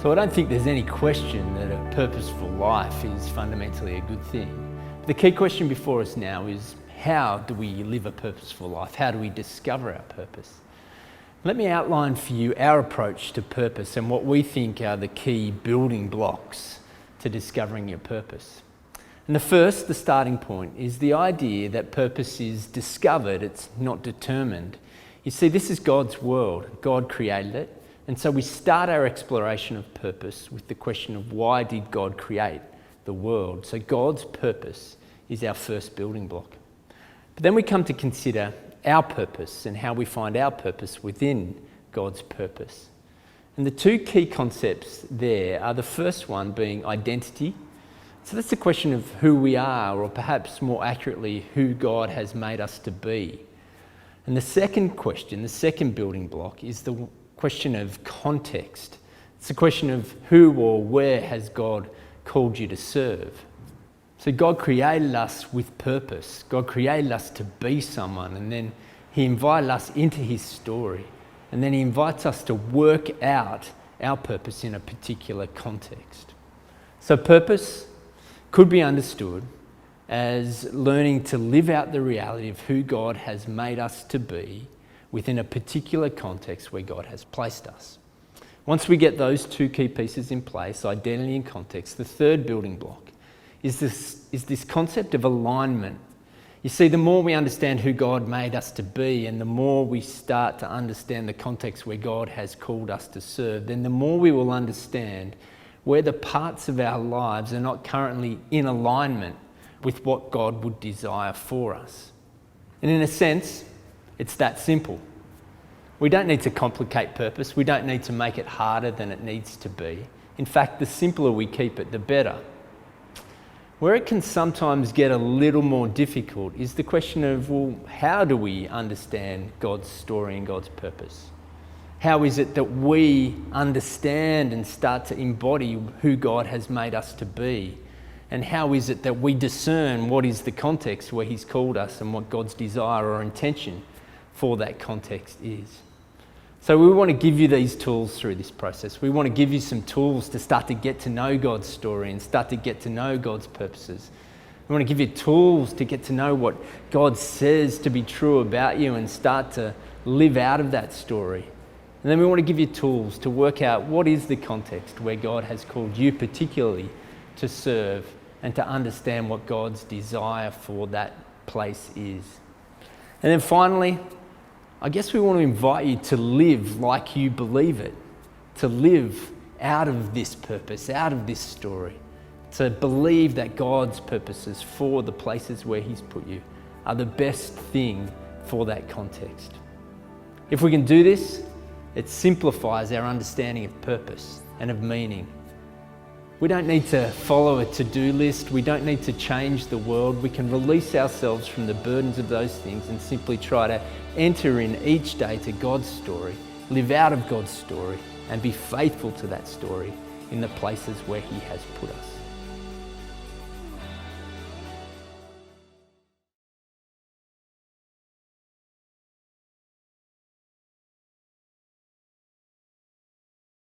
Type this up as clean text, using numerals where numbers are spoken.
So I don't think there's any question that a purposeful life is fundamentally a good thing. The key question before us now is, how do we live a purposeful life? How do we discover our purpose? Let me outline for you our approach to purpose and what we think are the key building blocks to discovering your purpose. And the starting point, is the idea that purpose is discovered, it's not determined. You see, this is God's world. God created it. And so we start our exploration of purpose with the question of, why did God create the world? So God's purpose is our first building block. But then we come to consider our purpose and how we find our purpose within God's purpose. And the two key concepts there are, the first one being identity. So that's the question of who we are, or perhaps more accurately, who God has made us to be. And the second question, the second building block, is the question of context. It's the question of who or where has God called you to serve. So God created us with purpose. God created us to be someone, and then He invited us into His story. And then He invites us to work out our purpose in a particular context. So purpose could be understood as learning to live out the reality of who God has made us to be within a particular context where God has placed us. Once we get those two key pieces in place, identity and context, the third building block is this concept of alignment. You see, the more we understand who God made us to be, and the more we start to understand the context where God has called us to serve, then the more we will understand where the parts of our lives are not currently in alignment with what God would desire for us. And in a sense, it's that simple. We don't need to complicate purpose. We don't need to make it harder than it needs to be. In fact, the simpler we keep it, the better. Where it can sometimes get a little more difficult is the question of, well, how do we understand God's story and God's purpose? How is it that we understand and start to embody who God has made us to be? And how is it that we discern what is the context where He's called us and what God's desire or intention for that context is? So we want to give you these tools through this process. We want to give you some tools to start to get to know God's story and start to get to know God's purposes. We want to give you tools to get to know what God says to be true about you and start to live out of that story. And then we want to give you tools to work out what is the context where God has called you particularly to serve, and to understand what God's desire for that place is. And then finally, I guess we want to invite you to live like you believe it, to live out of this purpose, out of this story, to believe that God's purposes for the places where He's put you are the best thing for that context. If we can do this, it simplifies our understanding of purpose and of meaning. We don't need to follow a to-do list. We don't need to change the world. We can release ourselves from the burdens of those things and simply try to enter in each day to God's story, live out of God's story, and be faithful to that story in the places where He has put us.